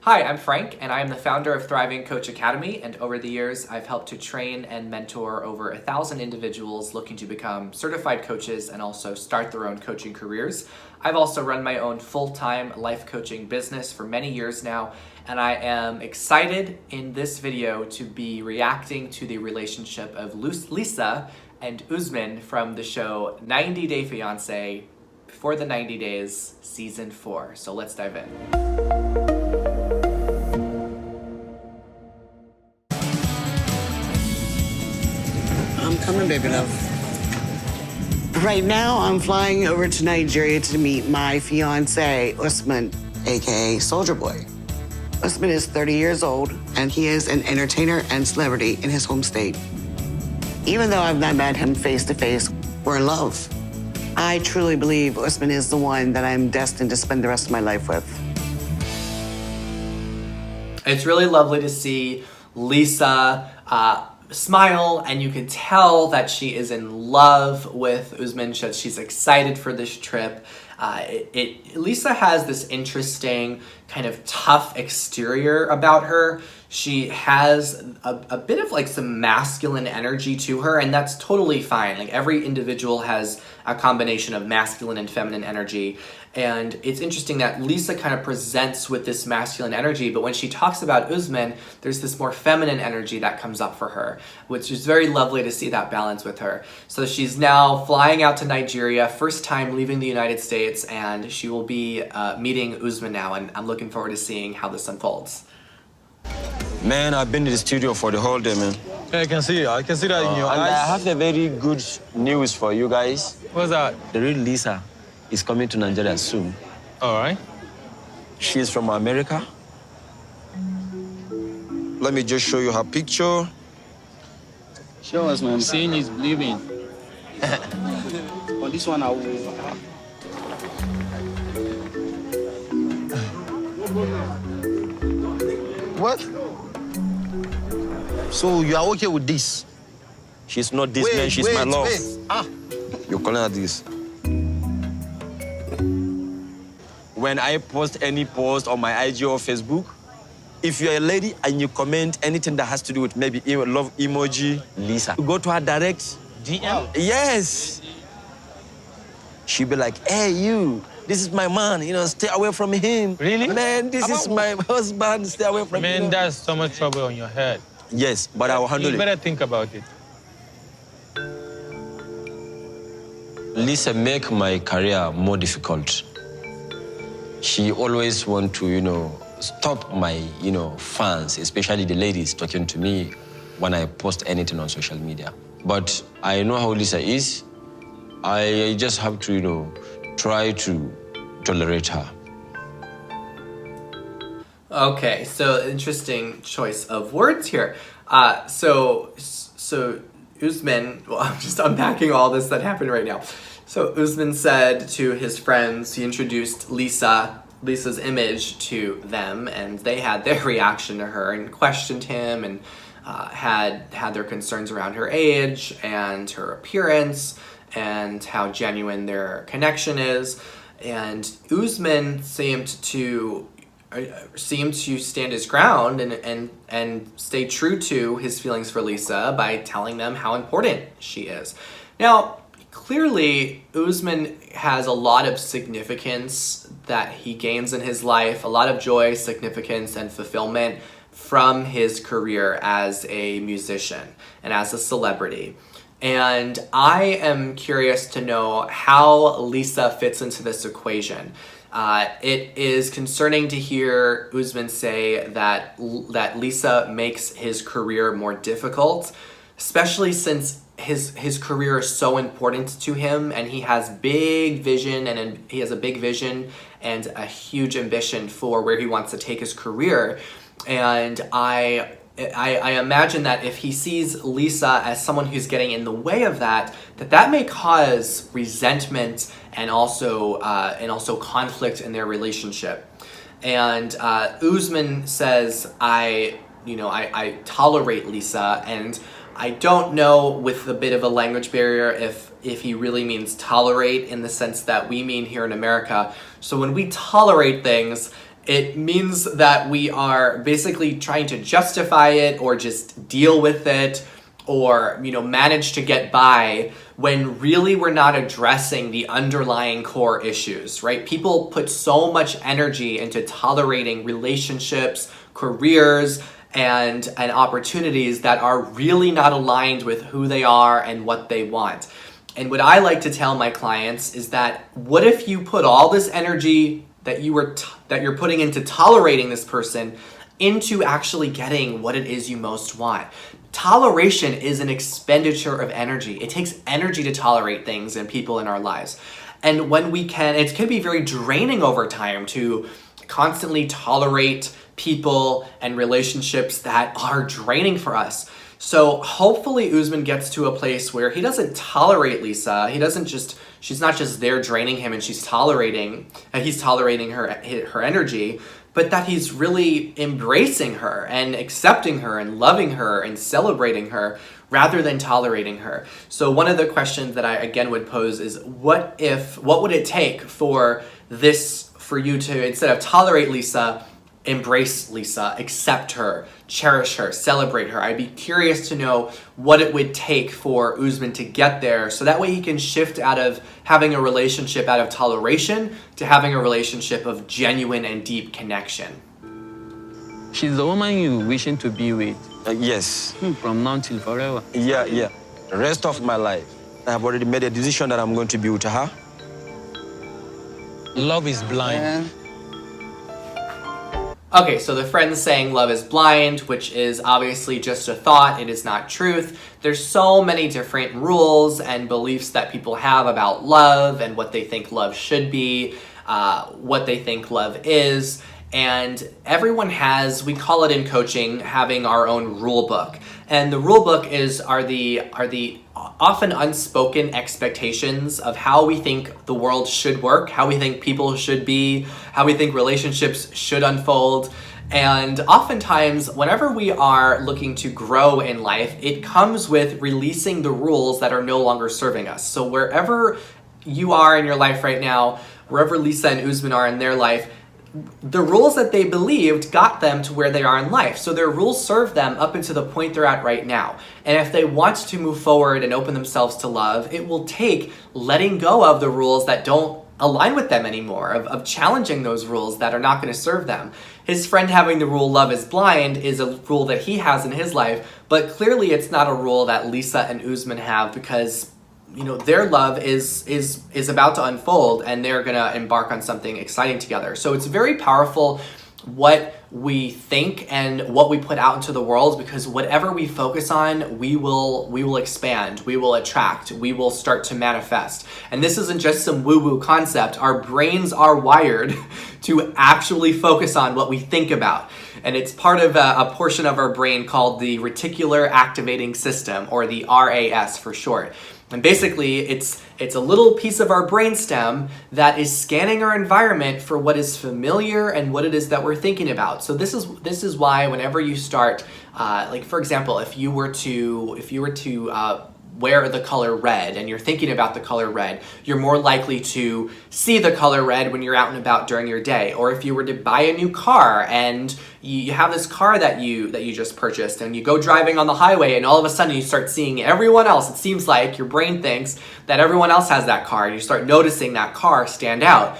Hi, I'm Frank, and I am the founder of Thriving Coach Academy, and over the years, I've helped to train and mentor over 1,000 individuals looking to become certified coaches and also start their own coaching careers. I've also run my own full-time life coaching business for many years now, and I am excited in this video to be reacting to the relationship of Lisa and Usman from the show 90 Day Fiancé for the 90 Days Season 4. So let's dive in. I'm coming, baby love. Right now, I'm flying over to Nigeria to meet my fiance, Usman, aka Soldier Boy. Usman is 30 years old, and he is an entertainer and celebrity in his home state. Even though I've not met him face to face, we're in love. I truly believe Usman is the one that I'm destined to spend the rest of my life with. It's really lovely to see Lisa smile, and you can tell that she is in love with Usman. She's excited for this trip. Lisa has this interesting kind of tough exterior about her. She has a bit of like some masculine energy to her, and that's totally fine. Like every individual has a combination of masculine and feminine energy. And it's interesting that Lisa kind of presents with this masculine energy, but when she talks about Usman, there's this more feminine energy that comes up for her, which is very lovely to see that balance with her. So she's now flying out to Nigeria, first time leaving the United States, and she will be meeting Usman now, and I'm looking forward to seeing how this unfolds. Man, I've been to the studio for the whole day, man. Yeah, I can see that in your And eyes. I have a very good news for you guys. What's that? The real Lisa is coming to Nigeria soon. All right. She's from America. Let me just show you her picture. Show us, man. Seeing is believing. On this one, I will. What? So you are okay with this? She's not this man, she's my love. Ah. You're calling her this. When I post any post on my IG or Facebook, if you're a lady and you comment anything that has to do with maybe love emoji, Lisa, you go to her direct DM. Yes. She'll be like, hey, you, this is my man, stay away from him. Really? Man, this is my husband, stay away from him. Man, that's so much trouble on your head. Yes, but I will handle You it. better think about it. Lisa make my career more difficult. She always want to, stop my, fans, especially the ladies talking to me when I post anything on social media. But I know how Lisa is. I just have to, try to tolerate her. Okay, so interesting choice of words here. So Usman, well, I'm just unpacking all this that happened right now. So Usman said to his friends, he introduced Lisa's image to them, and they had their reaction to her and questioned him and had their concerns around her age and her appearance and how genuine their connection is. And Usman seemed to stand his ground and stay true to his feelings for Lisa by telling them how important she is. Now, clearly, Usman has a lot of significance that he gains in his life, a lot of joy, significance, and fulfillment from his career as a musician and as a celebrity. And I am curious to know how Lisa fits into this equation. It is concerning to hear Usman say that Lisa makes his career more difficult, especially since his career is so important to him, and he has big vision, and he has a big vision and a huge ambition for where he wants to take his career. And I imagine that if he sees Lisa as someone who's getting in the way of that may cause resentment and also conflict in their relationship. And Usman says, I tolerate Lisa, and I don't know, with a bit of a language barrier, if he really means tolerate in the sense that we mean here in America. So when we tolerate things, It means that we are basically trying to justify it or just deal with it or, manage to get by when really we're not addressing the underlying core issues, right? People put so much energy into tolerating relationships, careers, and opportunities that are really not aligned with who they are and what they want. And what I like to tell my clients is that what if you put all this energy that you're putting into tolerating this person into actually getting what it is you most want? Toleration is an expenditure of energy. It takes energy to tolerate things and people in our lives. And when it can be very draining over time to constantly tolerate people and relationships that are draining for us. So hopefully Usman gets to a place where he doesn't tolerate Lisa. She's not just there draining him and he's tolerating her energy, but that he's really embracing her and accepting her and loving her and celebrating her rather than tolerating her. So one of the questions that I again would pose is what would it take for you to, instead of tolerate Lisa, embrace Lisa, accept her, cherish her, celebrate her? I'd be curious to know what it would take for Usman to get there so that way he can shift out of having a relationship out of toleration to having a relationship of genuine and deep connection. She's the woman you wishing to be with. Yes. From now till forever. Yeah. The rest of my life, I have already made a decision that I'm going to be with her. Love is blind. Okay, so the friend's saying love is blind, which is obviously just a thought. It is not truth. There's so many different rules and beliefs that people have about love and what they think love should be, what they think love is. And everyone has, we call it in coaching, having our own rule book. And the rule book are the often unspoken expectations of how we think the world should work, how we think people should be, how we think relationships should unfold. And oftentimes, whenever we are looking to grow in life, it comes with releasing the rules that are no longer serving us. So wherever you are in your life right now, wherever Lisa and Usman are in their life, the rules that they believed got them to where they are in life. So their rules serve them up into the point they're at right now. And if they want to move forward and open themselves to love, it will take letting go of the rules that don't align with them anymore, of challenging those rules that are not going to serve them. His friend having the rule love is blind is a rule that he has in his life, but clearly it's not a rule that Lisa and Usman have because their love is about to unfold and they're going to embark on something exciting together. So it's very powerful what we think and what we put out into the world, because whatever we focus on, we will expand, we will attract, we will start to manifest. And this isn't just some woo-woo concept. Our brains are wired to actually focus on what we think about. And it's part of a portion of our brain called the reticular activating system, or the RAS for short. And basically, it's a little piece of our brainstem that is scanning our environment for what is familiar and what it is that we're thinking about. So this is why whenever you start, like for example, if you were to wear the color red and you're thinking about the color red, you're more likely to see the color red when you're out and about during your day. Or if you were to buy a new car and you have this car that you just purchased and you go driving on the highway and all of a sudden you start seeing everyone else. It seems like your brain thinks that everyone else has that car and you start noticing that car stand out.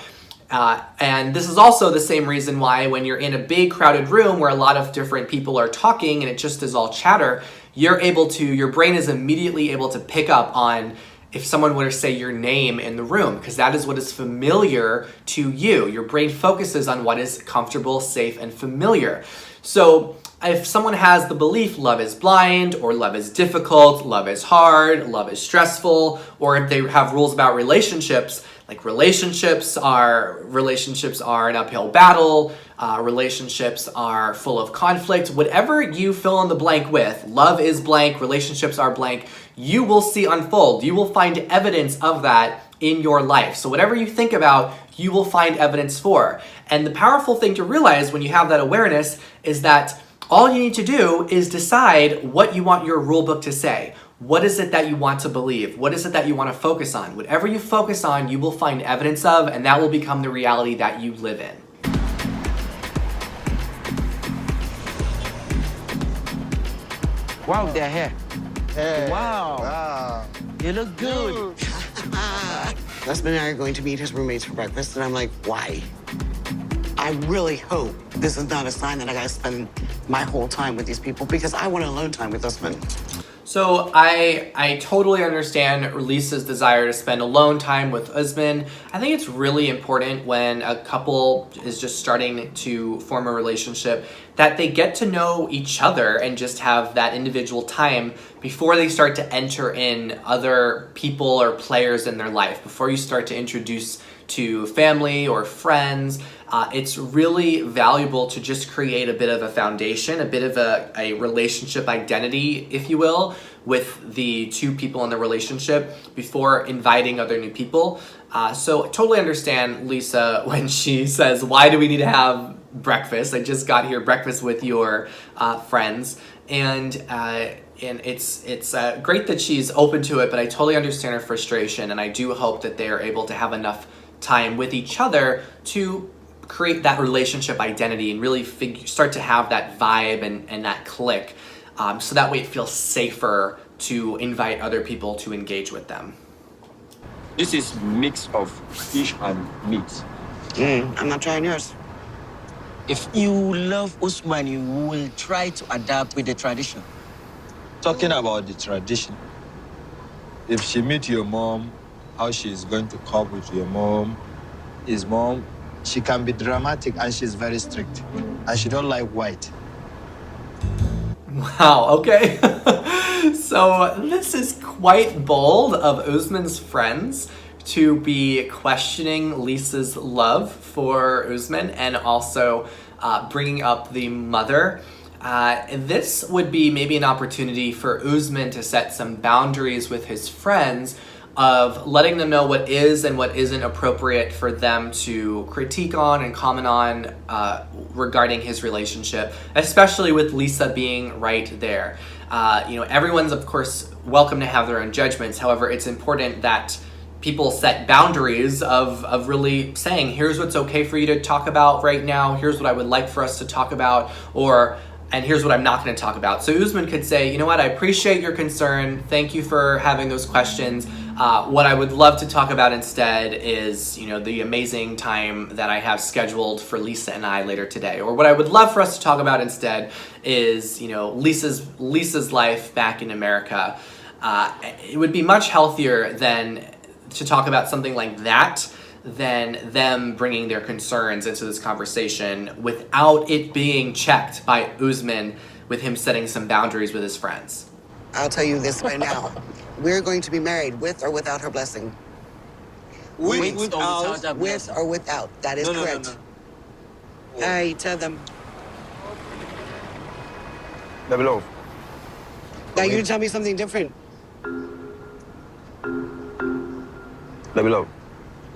And this is also the same reason why when you're in a big crowded room where a lot of different people are talking and it just is all chatter, your brain is immediately able to pick up on if someone were to say your name in the room, because that is what is familiar to you. Your brain focuses on what is comfortable, safe, and familiar. So if someone has the belief love is blind, or love is difficult, love is hard, love is stressful, or if they have rules about relationships, like relationships are an uphill battle, relationships are full of conflict, whatever you fill in the blank with, love is blank, relationships are blank, you will see unfold. You will find evidence of that in your life. So whatever you think about, you will find evidence for. And the powerful thing to realize when you have that awareness is that all you need to do is decide what you want your rule book to say. What is it that you want to believe? What is it that you want to focus on? Whatever you focus on, you will find evidence of, and that will become the reality that you live in. Wow, they're here. Hey. Wow. You look good. Usman and I are going to meet his roommates for breakfast, and I'm like, why? I really hope this is not a sign that I gotta spend my whole time with these people because I want alone time with Usman. So I totally understand Lisa's desire to spend alone time with Usman. I think it's really important when a couple is just starting to form a relationship that they get to know each other and just have that individual time before they start to enter in other people or players in their life, before you start to introduce to family or friends. It's really valuable to just create a bit of a foundation, a bit of a relationship identity, if you will, with the two people in the relationship before inviting other new people. So I totally understand Lisa when she says, why do we need to have breakfast? I just got here breakfast with your friends. And it's great that she's open to it, but I totally understand her frustration, and I do hope that they are able to have enough time with each other to create that relationship identity and really start to have that vibe and that click, so that way it feels safer to invite other people to engage with them. This is mix of fish and meat. I'm not trying yours. If you love Usman, you will try to adapt with the tradition. Talking about the tradition, if she meet your mom, how she's going to cope with your mom, his mom, She can be dramatic and she's very strict. And she don't like white. Wow, okay. So this is quite bold of Usman's friends to be questioning Lisa's love for Usman and also bringing up the mother. This would be maybe an opportunity for Usman to set some boundaries with his friends of letting them know what is and what isn't appropriate for them to critique on and comment on regarding his relationship, especially with Lisa being right there. Everyone's, of course, welcome to have their own judgments. However, it's important that people set boundaries of really saying, here's what's okay for you to talk about right now, here's what I would like for us to talk about, and here's what I'm not going to talk about. So Usman could say, you know what, I appreciate your concern. Thank you for having those questions. What I would love to talk about instead is, the amazing time that I have scheduled for Lisa and I later today. Or what I would love for us to talk about instead is, Lisa's life back in America. It would be much healthier than to talk about something like that than them bringing their concerns into this conversation without it being checked by Usman with him setting some boundaries with his friends. I'll tell you this right now. We're going to be married with or without her blessing. With or without. That is correct. I tell them. Baby love. Now you tell me something different. Baby love.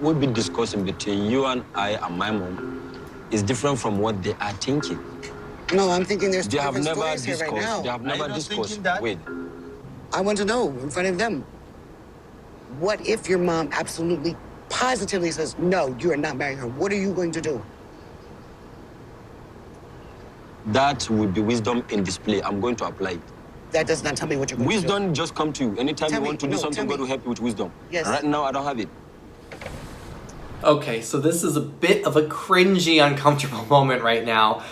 What we've been discussing between you and I and my mom is different from what they are thinking. No, I'm thinking there's two They have different never stories here right discussed. now. They have never discussed. Wait. I want to know in front of them. What if your mom absolutely, positively says, no, you are not marrying her? What are you going to do? That would be wisdom in display. I'm going to apply it. That does not tell me what you're going to do. Wisdom just come to you. Anytime Tell you me. want to do No, something, tell God will me. help you with wisdom. Yes. Right now, I don't have it. Okay, so this is a bit of a cringy, uncomfortable moment right now.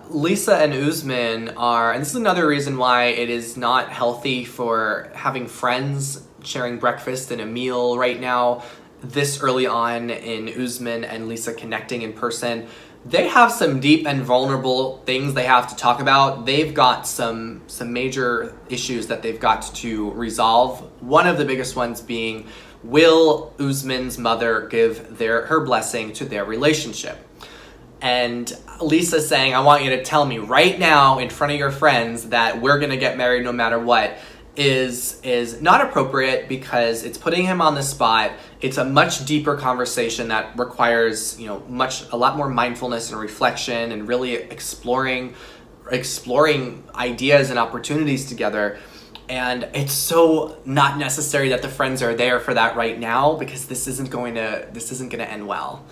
Lisa and Usman and this is another reason why it is not healthy for having friends sharing breakfast and a meal right now, this early on in Usman and Lisa connecting in person. They have some deep and vulnerable things they have to talk about. They've got some major issues that they've got to resolve. One of the biggest ones being, will Usman's mother give her blessing to their relationship? And Lisa's saying, I want you to tell me right now in front of your friends that we're going to get married no matter what, is not appropriate because it's putting him on the spot. It's a much deeper conversation that requires, a lot more mindfulness and reflection and really exploring ideas and opportunities together. And it's so not necessary that the friends are there for that right now because this isn't going to end well.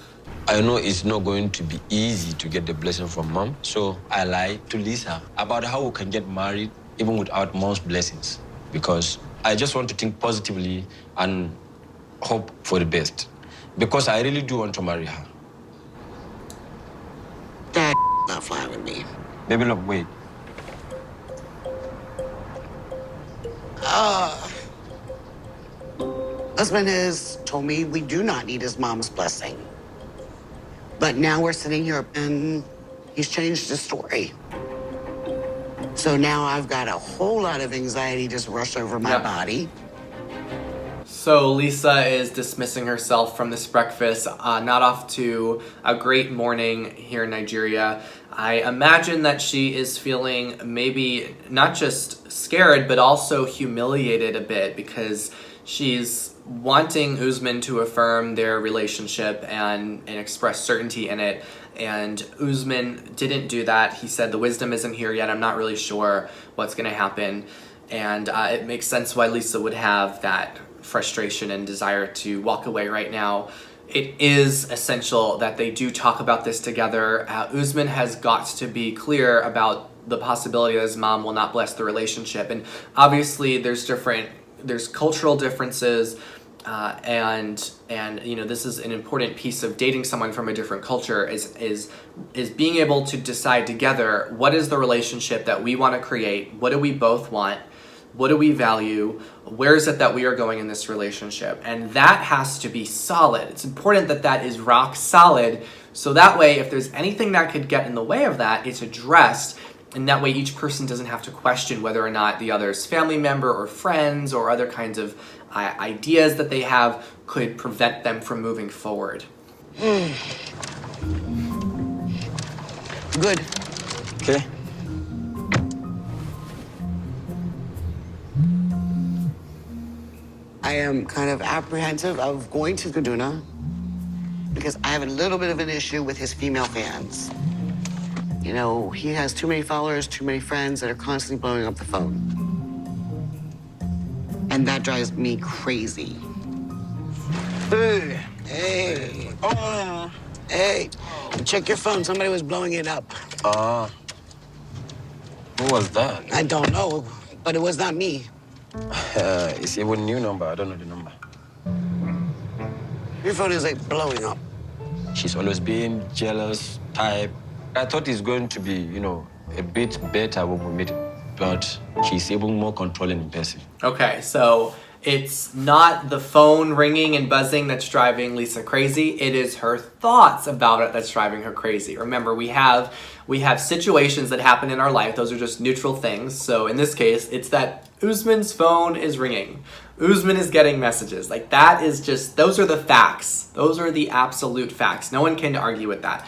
I know it's not going to be easy to get the blessing from mom, so I lied to Lisa about how we can get married even without mom's blessings, because I just want to think positively and hope for the best, because I really do want to marry her. That not flying with me. Baby, look, wait. Usman has told me we do not need his mom's blessing. But now we're sitting here and he's changed his story. So now I've got a whole lot of anxiety just rush over my body. So Lisa is dismissing herself from this breakfast, not off to a great morning here in Nigeria. I imagine that she is feeling maybe not just scared, but also humiliated a bit, because she's wanting Usman to affirm their relationship and express certainty in it. And Usman didn't do that. He said, the wisdom isn't here yet. I'm not really sure what's going to happen. And it makes sense why Lisa would have that frustration and desire to walk away right now. It is essential that they do talk about this together. Usman has got to be clear about the possibility that his mom will not bless the relationship. And obviously there's cultural differences, and you know, this is an important piece of dating someone from a different culture, is being able to decide together, what is the relationship that we want to create? What do we both want? What do we value? Where is it that we are going in this relationship? And that has to be solid. It's important that that is rock solid, so that way if there's anything that could get in the way of that, it's addressed. And that way each person doesn't have to question whether or not the other's family member or friends or other kinds of ideas that they have could prevent them from moving forward. Good. Okay. I am kind of apprehensive of going to Kaduna because I have a little bit of an issue with his female fans. You know, he has too many followers, too many friends that are constantly blowing up the phone. And that drives me crazy. Hey, check your phone. Somebody was blowing it up. Who was that? I don't know, but it was not me. It's even a new number. I don't know the number. Your phone is like blowing up. She's always being jealous type. I thought it's going to be, you know, a bit better when we meet, but she's even more controlling in person. Okay, so it's not the phone ringing and buzzing that's driving Lisa crazy. It is her thoughts about it that's driving her crazy. Remember, we have situations that happen in our life. Those are just neutral things. So in this case, it's that Usman's phone is ringing. Usman is getting messages. Like, that is just, those are the facts. Those are the absolute facts. No one can argue with that.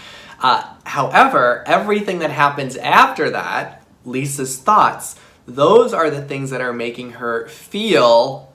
However, everything that happens after that, Lisa's thoughts, those are the things that are making her feel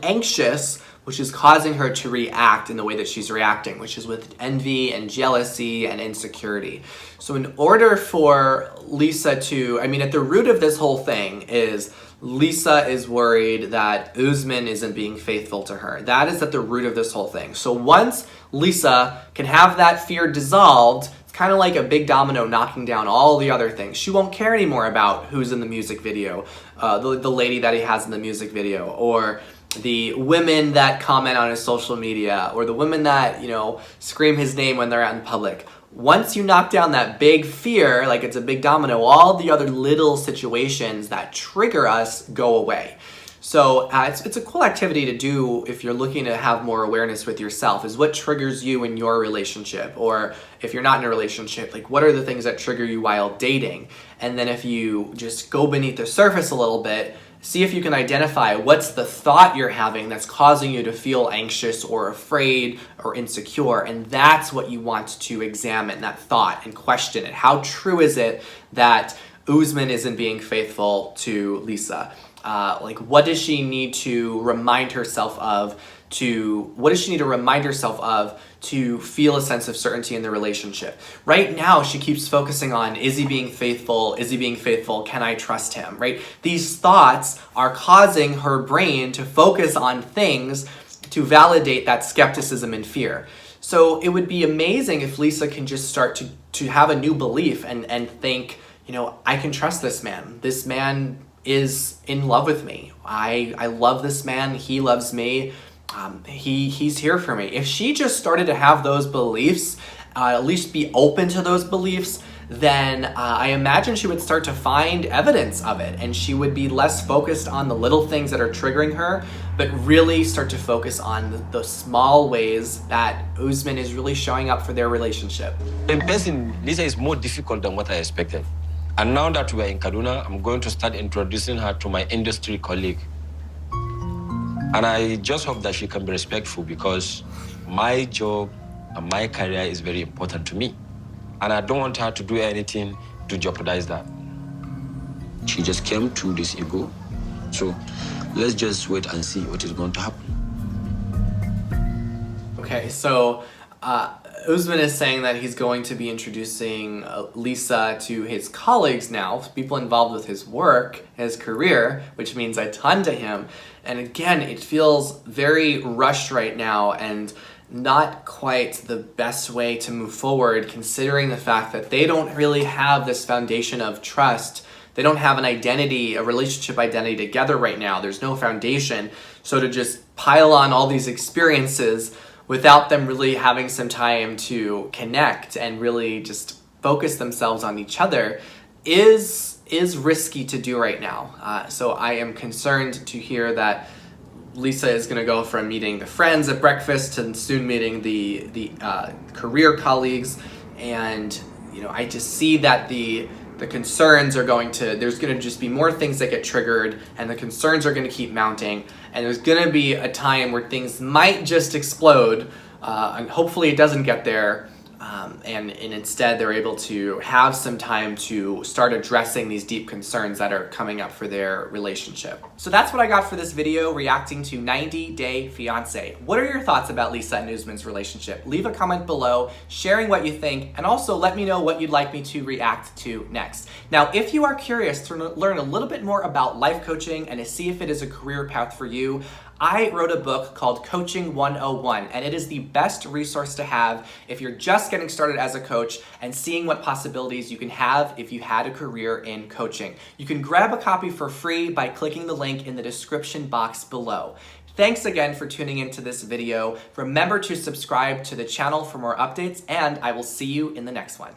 anxious, which is causing her to react in the way that she's reacting, which is with envy and jealousy and insecurity. So in order for Lisa to, I mean, at the root of this whole thing is Lisa is worried that Usman isn't being faithful to her. That is at the root of this whole thing. So once Lisa can have that fear dissolved, it's kind of like a big domino knocking down all the other things. She won't care anymore about who's in the music video, the lady that he has in the music video, or the women that comment on his social media, or the women that, you know, scream his name when they're out in public. Once you knock down that big fear, like it's a big domino, all the other little situations that trigger us go away. So it's a cool activity to do if you're looking to have more awareness with yourself, is what triggers you in your relationship, or if you're not in a relationship, like what are the things that trigger you while dating? And then if you just go beneath the surface a little bit, see if you can identify what's the thought you're having that's causing you to feel anxious or afraid or insecure. And that's what you want to examine, that thought, and question it. How true is it that Usman isn't being faithful to Lisa? Like, what does she need to remind herself of to feel a sense of certainty in the relationship? Right now, she keeps focusing on, is he being faithful? Is he being faithful? Can I trust him? Right? These thoughts are causing her brain to focus on things to validate that skepticism and fear. So it would be amazing if Lisa can just start to have a new belief and think, you know, I can trust this man. This man is in love with me. I love this man. He loves me. He's here for me. If she just started to have those beliefs, at least be open to those beliefs, then I imagine she would start to find evidence of it, and she would be less focused on the little things that are triggering her, but really start to focus on the small ways that Usman is really showing up for their relationship. In person, Lisa is more difficult than what I expected. And now that we're in Kaduna, I'm going to start introducing her to my industry colleague. And I just hope that she can be respectful, because my job and my career is very important to me. And I don't want her to do anything to jeopardize that. She just came 2 days ago. So let's just wait and see what is going to happen. Okay, so Usman is saying that he's going to be introducing Lisa to his colleagues now, people involved with his work, his career, which means a ton to him. And again, it feels very rushed right now and not quite the best way to move forward, considering the fact that they don't really have this foundation of trust. They don't have an identity, a relationship identity together right now. There's no foundation. So to just pile on all these experiences without them really having some time to connect and really just focus themselves on each other is risky to do right now. So I am concerned to hear that Lisa is going to go from meeting the friends at breakfast to soon meeting the career colleagues, and you know, I just see that the concerns are going to, there's going to just be more things that get triggered, and the concerns are going to keep mounting, and there's going to be a time where things might just explode, and hopefully it doesn't get there. And instead they're able to have some time to start addressing these deep concerns that are coming up for their relationship. So that's what I got for this video, reacting to 90 Day Fiancé. What are your thoughts about Lisa and Usman's relationship? Leave a comment below, sharing what you think, and also let me know what you'd like me to react to next. Now, if you are curious to learn a little bit more about life coaching and to see if it is a career path for you, I wrote a book called Coaching 101, and it is the best resource to have if you're just getting started as a coach and seeing what possibilities you can have if you had a career in coaching. You can grab a copy for free by clicking the link in the description box below. Thanks again for tuning into this video. Remember to subscribe to the channel for more updates, and I will see you in the next one.